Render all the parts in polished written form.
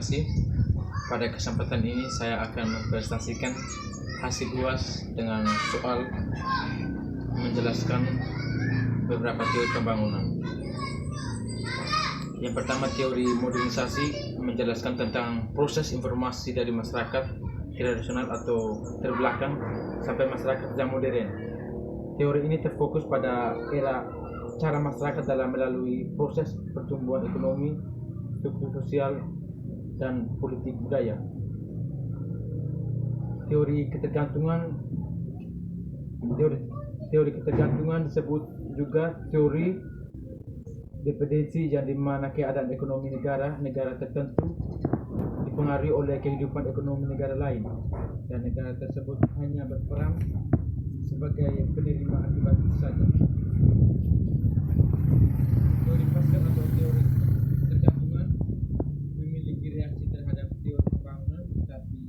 kasih. Pada kesempatan ini saya akan mempresentasikan hasil UAS dengan soal menjelaskan beberapa teori pembangunan. Yang pertama, teori modernisasi menjelaskan tentang proses informasi dari masyarakat tradisional atau terbelakang sampai masyarakat yang modern. Teori ini terfokus pada era cara masyarakat dalam melalui proses pertumbuhan ekonomi, struktur sosial, dan politik budaya. Teori ketergantungan disebut juga teori dependensi, yang dimana keadaan ekonomi negara tertentu dipengaruhi oleh kehidupan ekonomi negara lain, dan negara tersebut hanya berperan sebagai penerima akibat saja. Teori Pascal atau teori ketergantungan memiliki reaksi terhadap teori pembangunan, tetapi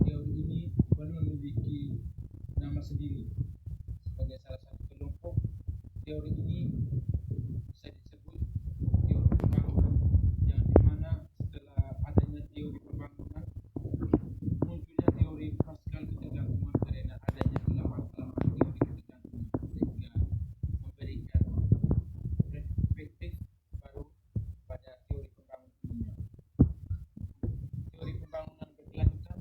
teori ini belum memiliki nama sendiri. Sebagai salah satu kelompok, teori ini bisa disebut teori pembangunan, yang dimana setelah adanya teori pembangunan munculnya teori Pascal ketergantungan karena adanya kelemahan teori ketergantungan, sehingga memberikan perspektif baru pada teori pembangunan dunia. Teori pembangunan berkelanjutan,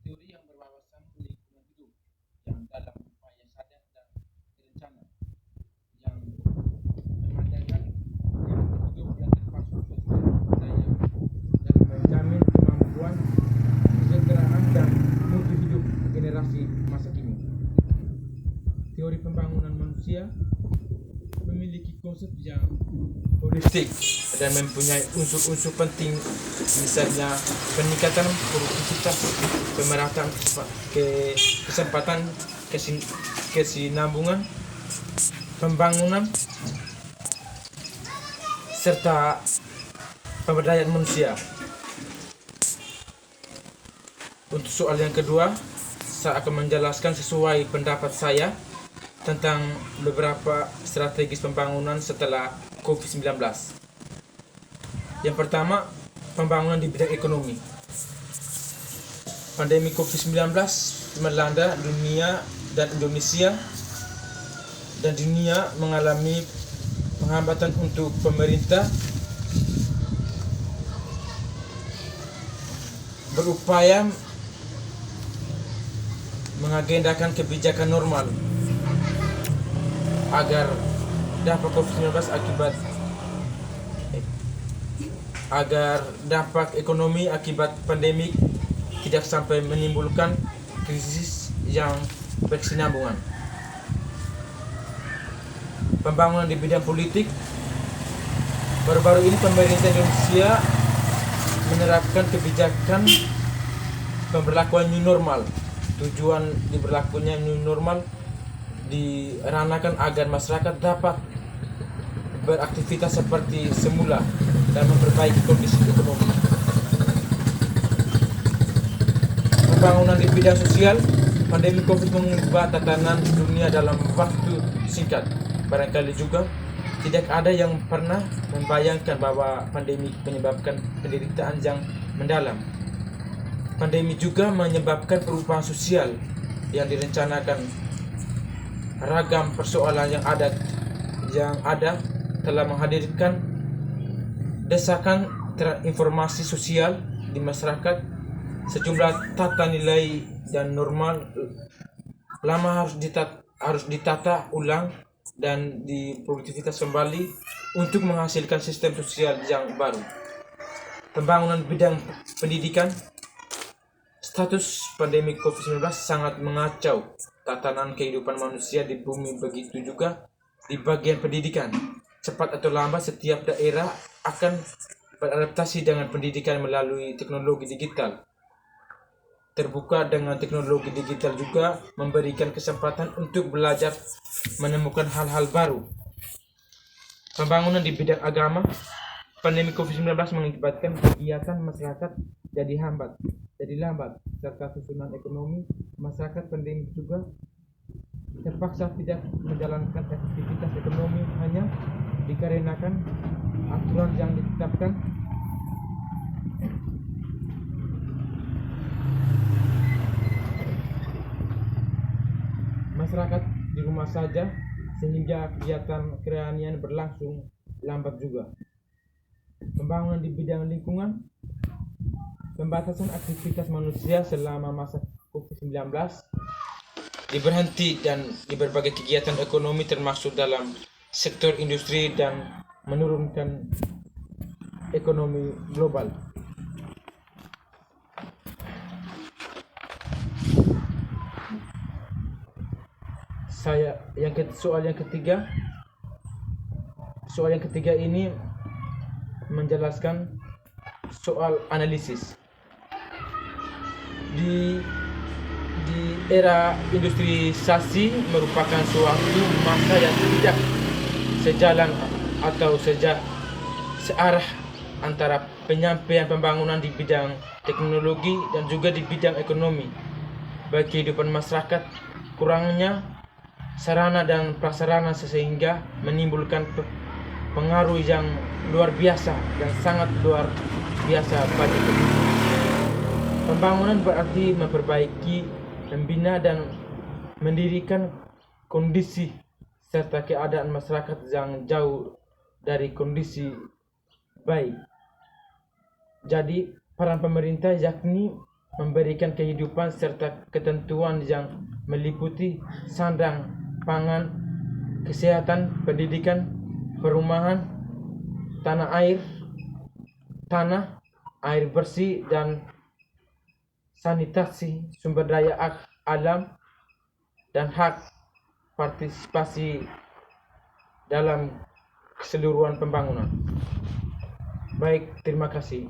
teori yang berwawasan lingkungan hidup, yang dalam upaya sadar dan terencana, yang memandangkan yang hidup dan termasuk sosial budaya, dan menjamin kemampuan kesejahteraan dan mutu hidup generasi masa kini. Teori pembangunan manusia memiliki konsep yang holistik dan mempunyai unsur-unsur penting, misalnya peningkatan produktivitas, pemerataan kesempatan, kesinambungan, pembangunan, serta pemberdayaan manusia. Untuk soal yang kedua, saya akan menjelaskan sesuai pendapat saya tentang beberapa strategis pembangunan setelah COVID-19. Yang pertama, pembangunan di bidang ekonomi. Pandemi COVID-19 melanda dunia dan Indonesia, dan dunia mengalami penghambatan untuk pemerintah berupaya mengagendakan kebijakan normal agar dampak ekonomi akibat pandemik tidak sampai menimbulkan krisis yang berkesinambungan. Pembangunan di bidang politik. Baru-baru ini pemerintah Indonesia menerapkan kebijakan pemberlakuan new normal. Tujuan diberlakunya new normal diranakan agar masyarakat dapat beraktivitas seperti semula dan memperbaiki kondisi ekonomi. Pembangunan di bidang sosial. Pandemi COVID mengubah tatanan dunia dalam waktu singkat. Barangkali juga tidak ada yang pernah membayangkan bahwa pandemi menyebabkan penderitaan yang mendalam. Pandemi juga menyebabkan perubahan sosial yang direncanakan. Ragam persoalan yang ada telah menghadirkan desakan informasi sosial di masyarakat. Sejumlah tata nilai dan normal lama harus ditata ulang dan diproduktivitas kembali untuk menghasilkan sistem sosial yang baru. Pembangunan bidang pendidikan. Status pandemi COVID-19 sangat mengacau tatanan kehidupan manusia di bumi, begitu juga di bagian pendidikan. Cepat atau lambat setiap daerah akan beradaptasi dengan pendidikan melalui teknologi digital. Terbuka dengan teknologi digital juga memberikan kesempatan untuk belajar menemukan hal-hal baru. Pembangunan di bidang agama. Pandemi COVID-19 mengakibatkan kegiatan masyarakat jadi lambat, serta susunan ekonomi masyarakat pandemi juga terpaksa tidak menjalankan aktivitas ekonomi hanya dikarenakan aturan yang ditetapkan masyarakat di rumah saja sehingga kegiatan kereanian berlangsung lambat juga. Pembangunan di bidang lingkungan, pembatasan aktivitas manusia selama masa COVID-19 diberhenti dan di berbagai kegiatan ekonomi termasuk dalam sektor industri dan menurunkan ekonomi global. Soal yang ketiga ini menjelaskan soal analisis. Di era industrialisasi merupakan suatu masa yang tidak sejalan atau searah antara penyampaian pembangunan di bidang teknologi dan juga di bidang ekonomi. Bagi kehidupan masyarakat, kurangnya sarana dan prasarana sehingga menimbulkan pengaruh yang luar biasa dan sangat luar biasa bagi penduduk. Pembangunan berarti memperbaiki, membina dan mendirikan kondisi serta keadaan masyarakat yang jauh dari kondisi baik. Jadi, peran pemerintah yakni memberikan kehidupan serta ketentuan yang meliputi sandang, pangan, kesehatan, pendidikan, perumahan, tanah, air bersih, dan sanitasi, sumber daya alam, dan hak partisipasi dalam keseluruhan pembangunan. Baik, terima kasih.